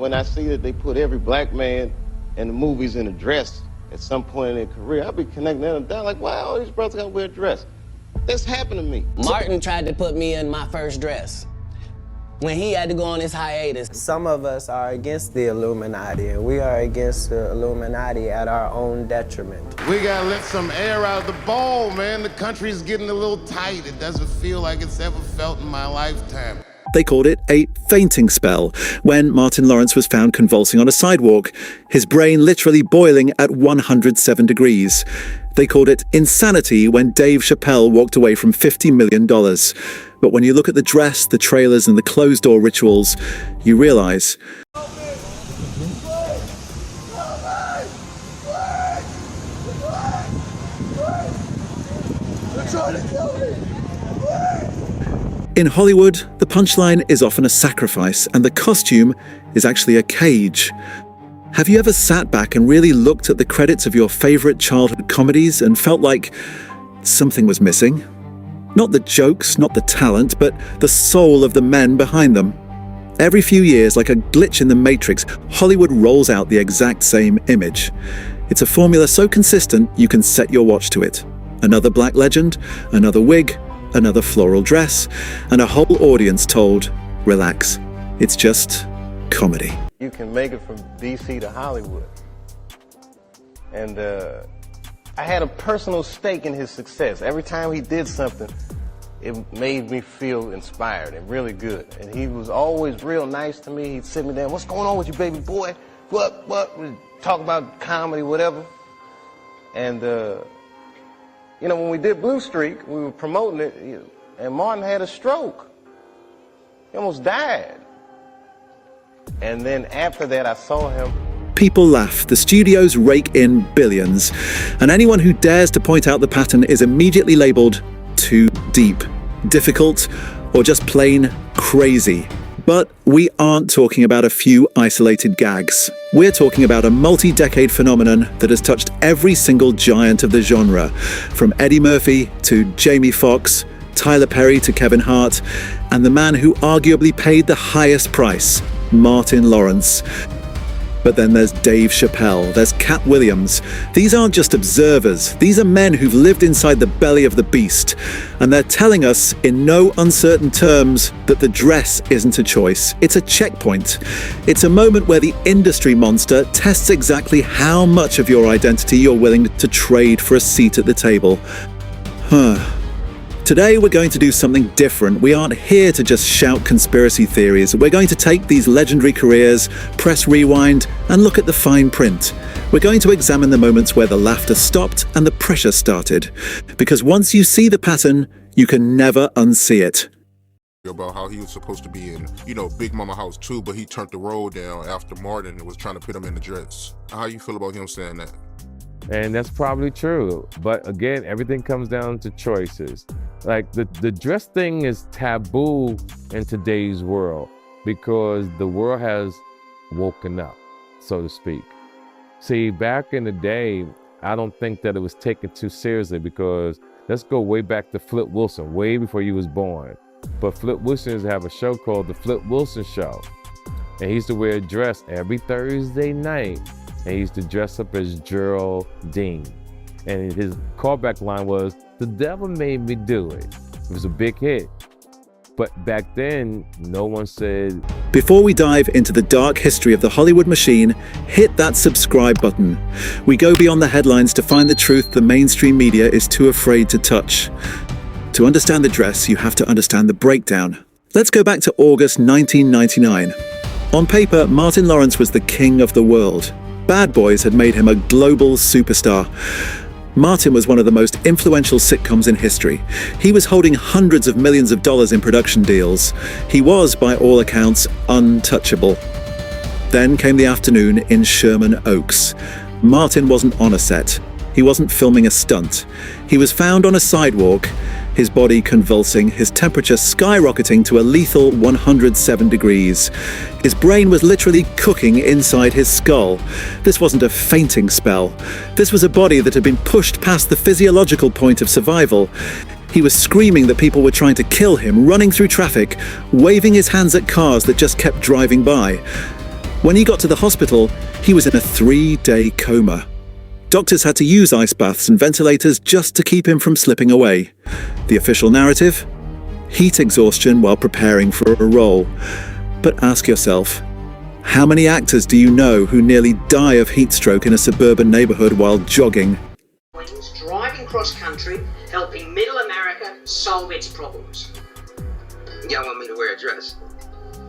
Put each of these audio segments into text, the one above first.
when I see that they put every black man in the movies in a dress at some point in their career, I'll be connecting them down like, why all these brothers gotta wear a dress? That's happened to me. Martin tried to put me in my first dress when he had to go on his hiatus. Some of us are against the Illuminati, and we are against the Illuminati at our own detriment. We gotta let some air out of the ball, man. The country's getting a little tight. It doesn't feel like it's ever felt in my lifetime. They called it a fainting spell when Martin Lawrence was found convulsing on a sidewalk, his brain literally boiling at 107 degrees. They called it insanity when Dave Chappelle walked away from $50 million. But when you look at the dress, the trailers, and the closed-door rituals, you realize in Hollywood, the punchline is often a sacrifice, and the costume is actually a cage. Have you ever sat back and really looked at the credits of your favorite childhood comedies and felt like something was missing? Not the jokes, not the talent, but the soul of the men behind them. Every few years, like a glitch in the Matrix, Hollywood rolls out the exact same image. It's a formula so consistent you can set your watch to it. Another black legend, another wig, another floral dress, and a whole audience told, relax, it's just comedy. You can make it from DC to Hollywood. And I had a personal stake in his success. Every time he did something, it made me feel inspired and really good. And he was always real nice to me. He'd sit me down, what's going on with you, baby boy? What? We'd talk about comedy, whatever. And you know, when we did Blue Streak, we were promoting it, and Martin had a stroke. He almost died. And then after that, I saw him. People laugh, the studios rake in billions, and anyone who dares to point out the pattern is immediately labeled too deep, difficult, or just plain crazy. But we aren't talking about a few isolated gags. We're talking about a multi-decade phenomenon that has touched every single giant of the genre, from Eddie Murphy to Jamie Foxx, Tyler Perry to Kevin Hart, and the man who arguably paid the highest price, Martin Lawrence. But then there's Dave Chappelle, there's Cat Williams. These aren't just observers, these are men who've lived inside the belly of the beast. And they're telling us in no uncertain terms that the dress isn't a choice, it's a checkpoint. It's a moment where the industry monster tests exactly how much of your identity you're willing to trade for a seat at the table. Today we're going to do something different. We aren't here to just shout conspiracy theories. We're going to take these legendary careers, press rewind, and look at the fine print. We're going to examine the moments where the laughter stopped and the pressure started. Because once you see the pattern, you can never unsee it. About how he was supposed to be in, Big Mama House too, but he turned the role down after Martin was trying to put him in the dress. How you feel about him saying that? And that's probably true. But again, everything comes down to choices. Like the dress thing is taboo in today's world because the world has woken up, so to speak. See, back in the day, I don't think that it was taken too seriously because let's go way back to Flip Wilson, way before you was born. But Flip Wilson used to have a show called The Flip Wilson Show. And he used to wear a dress every Thursday night. And he used to dress up as Geraldine. And his callback line was, "The devil made me do it." It was a big hit. But back then, no one said... Before we dive into the dark history of the Hollywood machine, hit that subscribe button. We go beyond the headlines to find the truth the mainstream media is too afraid to touch. To understand the dress, you have to understand the breakdown. Let's go back to August 1999. On paper, Martin Lawrence was the king of the world. Bad Boys had made him a global superstar. Martin was one of the most influential sitcoms in history. He was holding hundreds of millions of dollars in production deals. He was, by all accounts, untouchable. Then came the afternoon in Sherman Oaks. Martin wasn't on a set. He wasn't filming a stunt. He was found on a sidewalk, his body convulsing, his temperature skyrocketing to a lethal 107 degrees. His brain was literally cooking inside his skull. This wasn't a fainting spell. This was a body that had been pushed past the physiological point of survival. He was screaming that people were trying to kill him, running through traffic, waving his hands at cars that just kept driving by. When he got to the hospital, he was in a 3-day coma. Doctors had to use ice baths and ventilators just to keep him from slipping away. The official narrative? Heat exhaustion while preparing for a role. But ask yourself, how many actors do you know who nearly die of heat stroke in a suburban neighborhood while jogging? Driving cross-country, helping Middle America solve its problems. Y'all want me to wear a dress?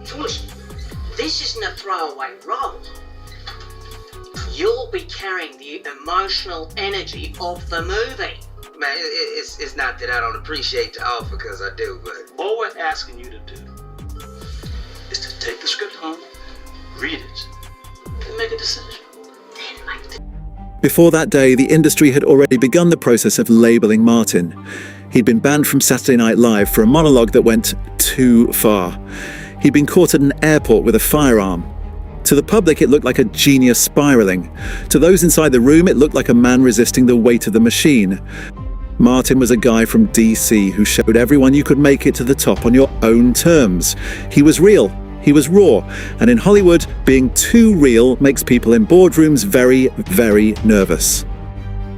Foolish. This isn't a throwaway role. You'll be carrying the emotional energy of the movie. Man, it's not that I don't appreciate the offer, because I do, but... All we're asking you to do is to take the script home, read it, and make a decision. Before that day, the industry had already begun the process of labeling Martin. He'd been banned from Saturday Night Live for a monologue that went too far. He'd been caught at an airport with a firearm. To the public, it looked like a genius spiraling. To those inside the room, it looked like a man resisting the weight of the machine. Martin was a guy from DC who showed everyone you could make it to the top on your own terms. He was real. He was raw. And in Hollywood, being too real makes people in boardrooms very, very nervous.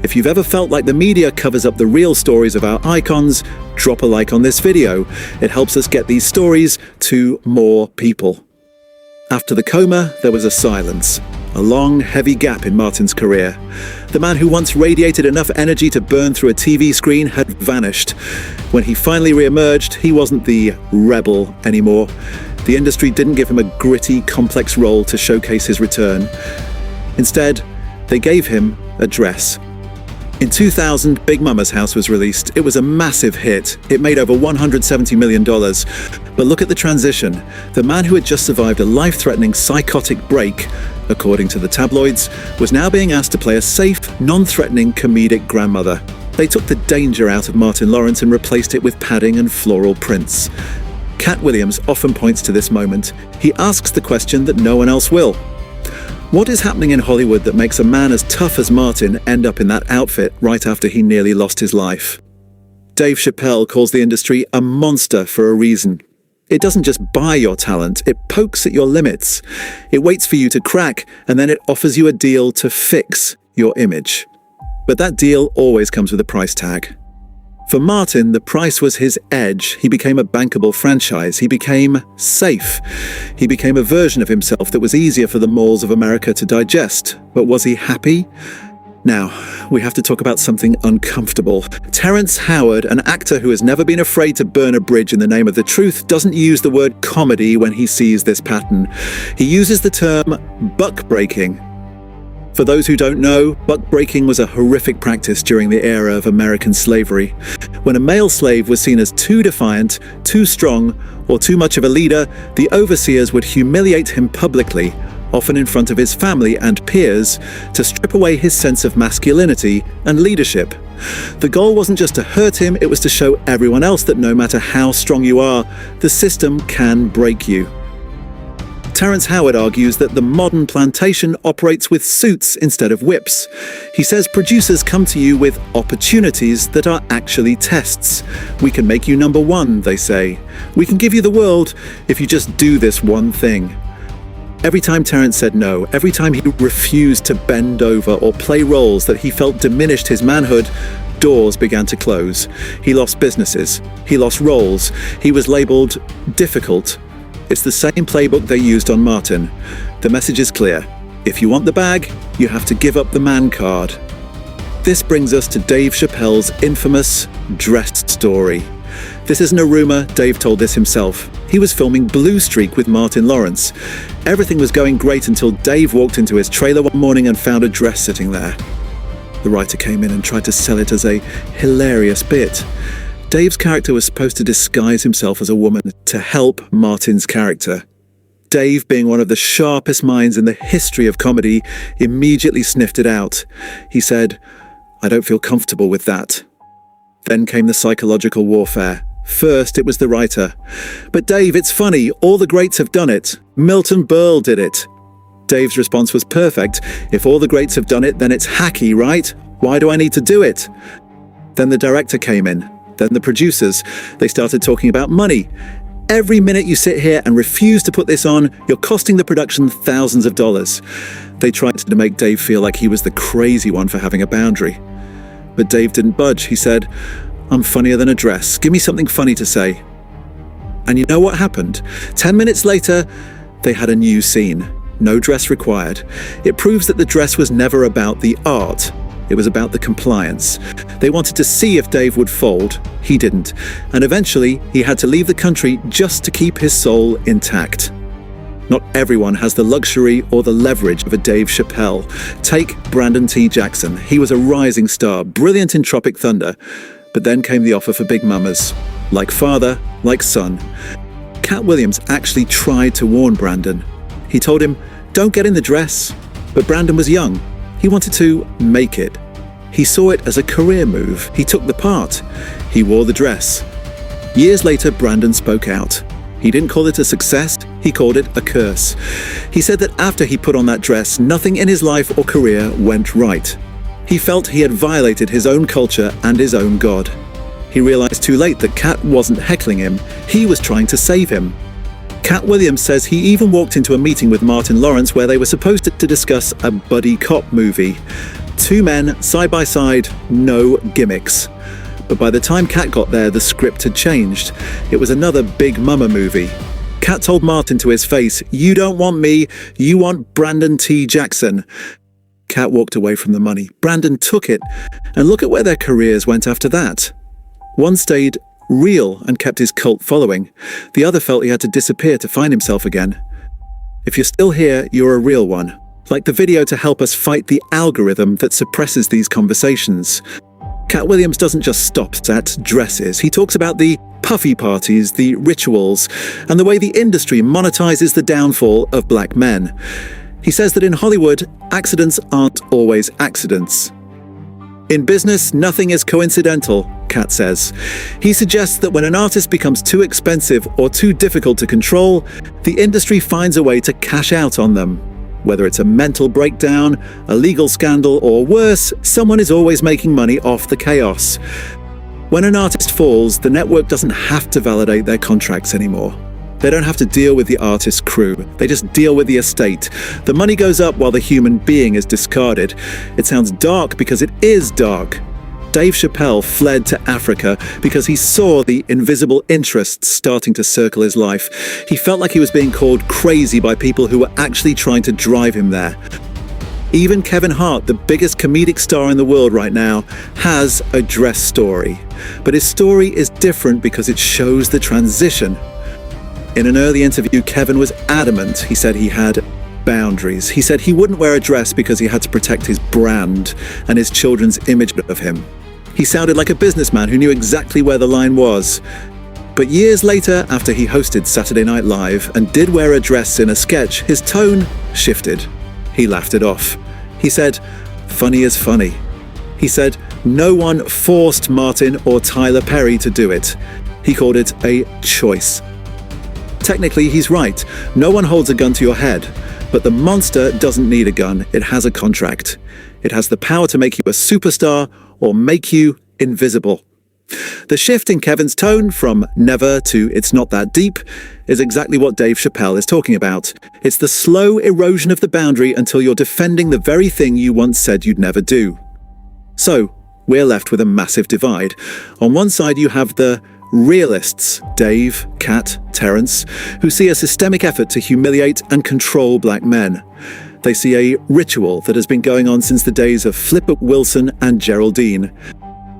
If you've ever felt like the media covers up the real stories of our icons, drop a like on this video. It helps us get these stories to more people. After the coma, there was a silence. A long, heavy gap in Martin's career. The man who once radiated enough energy to burn through a TV screen had vanished. When he finally re-emerged, he wasn't the rebel anymore. The industry didn't give him a gritty, complex role to showcase his return. Instead, they gave him a dress. In 2000, Big Mama's House was released. It was a massive hit. It made over $170 million. But look at the transition. The man who had just survived a life-threatening psychotic break, according to the tabloids, was now being asked to play a safe, non-threatening comedic grandmother. They took the danger out of Martin Lawrence and replaced it with padding and floral prints. Cat Williams often points to this moment. He asks the question that no one else will. What is happening in Hollywood that makes a man as tough as Martin end up in that outfit right after he nearly lost his life? Dave Chappelle calls the industry a monster for a reason. It doesn't just buy your talent, it pokes at your limits. It waits for you to crack, and then it offers you a deal to fix your image. But that deal always comes with a price tag. For Martin, the price was his edge. He became a bankable franchise. He became safe. He became a version of himself that was easier for the malls of America to digest. But was he happy? Now, we have to talk about something uncomfortable. Terrence Howard, an actor who has never been afraid to burn a bridge in the name of the truth, doesn't use the word comedy when he sees this pattern. He uses the term buck breaking. For those who don't know, buck breaking was a horrific practice during the era of American slavery. When a male slave was seen as too defiant, too strong, or too much of a leader, the overseers would humiliate him publicly, often in front of his family and peers, to strip away his sense of masculinity and leadership. The goal wasn't just to hurt him, it was to show everyone else that no matter how strong you are, the system can break you. Terrence Howard argues that the modern plantation operates with suits instead of whips. He says producers come to you with opportunities that are actually tests. We can make you number one, they say. We can give you the world if you just do this one thing. Every time Terrence said no, every time he refused to bend over or play roles that he felt diminished his manhood, doors began to close. He lost businesses. He lost roles. He was labeled difficult. It's the same playbook they used on Martin. The message is clear. If you want the bag, you have to give up the man card. This brings us to Dave Chappelle's infamous dress story. This isn't a rumor, Dave told this himself. He was filming Blue Streak with Martin Lawrence. Everything was going great until Dave walked into his trailer one morning and found a dress sitting there. The writer came in and tried to sell it as a hilarious bit. Dave's character was supposed to disguise himself as a woman to help Martin's character. Dave, being one of the sharpest minds in the history of comedy, immediately sniffed it out. He said, "I don't feel comfortable with that." Then came the psychological warfare. First, it was the writer. "But Dave, it's funny, all the greats have done it. Milton Berle did it." Dave's response was perfect. "If all the greats have done it, then it's hacky, right? Why do I need to do it?" Then the director came in. Then the producers. They started talking about money. every minute you sit here and refuse to put this on, you're costing the production thousands of dollars. They tried to make Dave feel like he was the crazy one for having a boundary. But Dave didn't budge. He said, "I'm funnier than a dress. Give me something funny to say." And you know what happened? 10 minutes later, they had a new scene. No dress required. It proves that the dress was never about the art. It was about the compliance. They wanted to see if Dave would fold. He didn't. And eventually, he had to leave the country just to keep his soul intact. Not everyone has the luxury or the leverage of a Dave Chappelle. Take Brandon T. Jackson. He was a rising star, brilliant in Tropic Thunder. But then came the offer for Big Mamas. Like father, like son. Cat Williams actually tried to warn Brandon. He told him, "Don't get in the dress." But Brandon was young. He wanted to make it. He saw it as a career move. He took the part. He wore the dress. Years later, Brandon spoke out. He didn't call it a success, he called it a curse. He said that after he put on that dress, nothing in his life or career went right. He felt he had violated his own culture and his own God. He realized too late that Cat wasn't heckling him, he was trying to save him. Cat Williams says he even walked into a meeting with Martin Lawrence where they were supposed to discuss a buddy cop movie. Two men, side by side, no gimmicks. But by the time Cat got there, the script had changed. It was another Big Mama movie. Cat told Martin to his face, "You don't want me, you want Brandon T. Jackson." Cat walked away from the money. Brandon took it, and look at where their careers went after that. One stayed real and kept his cult following. The other felt he had to disappear to find himself again. If you're still here, you're a real one. Like the video to help us fight the algorithm that suppresses these conversations. Cat Williams doesn't just stop at dresses. He talks about the puffy parties, the rituals, and the way the industry monetizes the downfall of black men. He says that in Hollywood, accidents aren't always accidents. In business, nothing is coincidental, Cat says. He suggests that when an artist becomes too expensive or too difficult to control, the industry finds a way to cash out on them. Whether it's a mental breakdown, a legal scandal, or worse, someone is always making money off the chaos. When an artist falls, the network doesn't have to validate their contracts anymore. They don't have to deal with the artist's crew. They just deal with the estate. The money goes up while the human being is discarded. It sounds dark because it is dark. Dave Chappelle fled to Africa because he saw the invisible interests starting to circle his life. He felt like he was being called crazy by people who were actually trying to drive him there. Even Kevin Hart, the biggest comedic star in the world right now, has a dress story. But his story is different because it shows the transition. In an early interview, Kevin was adamant. He said he had boundaries. He said he wouldn't wear a dress because he had to protect his brand and his children's image of him. He sounded like a businessman who knew exactly where the line was. But years later, after he hosted Saturday Night Live and did wear a dress in a sketch, his tone shifted. He laughed it off. He said, "Funny is funny." He said, "No one forced Martin or Tyler Perry to do it." He called it a choice. Technically, he's right. No one holds a gun to your head. But the monster doesn't need a gun. It has a contract. It has the power to make you a superstar or make you invisible. The shift in Kevin's tone from never to it's not that deep is exactly what Dave Chappelle is talking about. It's the slow erosion of the boundary until you're defending the very thing you once said you'd never do. So, we're left with a massive divide. On one side you have the realists, Dave, Cat, Terrence, who see a systemic effort to humiliate and control black men. They see a ritual that has been going on since the days of Flipper Wilson and Geraldine.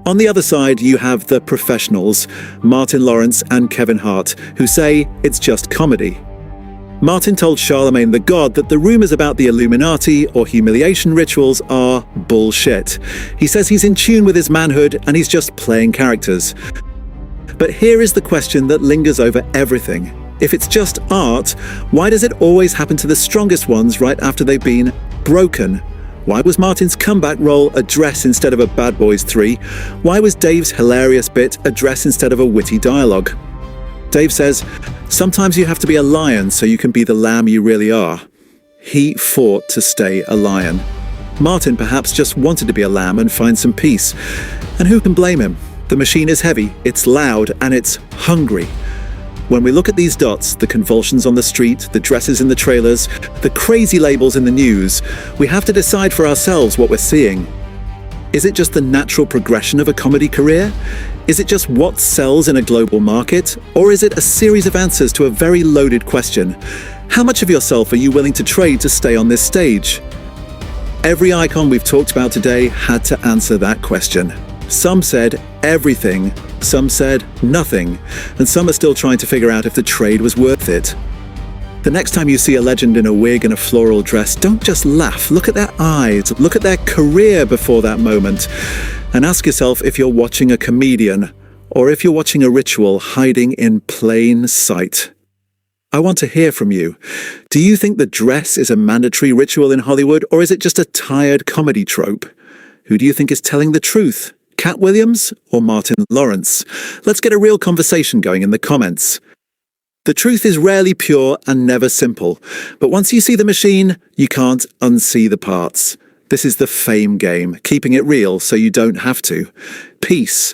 On the other side, you have the professionals, Martin Lawrence and Kevin Hart, who say it's just comedy. Martin told Charlemagne the God that the rumors about the Illuminati or humiliation rituals are bullshit. He says he's in tune with his manhood and he's just playing characters. But here is the question that lingers over everything. If it's just art, why does it always happen to the strongest ones right after they've been broken? Why was Martin's comeback role a dress instead of a Bad Boys 3? Why was Dave's hilarious bit a dress instead of a witty dialogue? Dave says, sometimes you have to be a lion so you can be the lamb you really are. He fought to stay a lion. Martin perhaps just wanted to be a lamb and find some peace. And who can blame him? The machine is heavy, it's loud, and it's hungry. When we look at these dots, the convulsions on the street, the dresses in the trailers, the crazy labels in the news, we have to decide for ourselves what we're seeing. Is it just the natural progression of a comedy career? Is it just what sells in a global market? Or is it a series of answers to a very loaded question? How much of yourself are you willing to trade to stay on this stage? Every icon we've talked about today had to answer that question. Some said everything, some said nothing, and some are still trying to figure out if the trade was worth it. The next time you see a legend in a wig and a floral dress, don't just laugh. Look at their eyes, look at their career before that moment, and ask yourself if you're watching a comedian or if you're watching a ritual hiding in plain sight. I want to hear from you. Do you think the dress is a mandatory ritual in Hollywood, or is it just a tired comedy trope? Who do you think is telling the truth? Cat Williams or Martin Lawrence? Let's get a real conversation going in the comments. The truth is rarely pure and never simple, but once you see the machine, you can't unsee the parts. This is the fame game, keeping it real so you don't have to. Peace.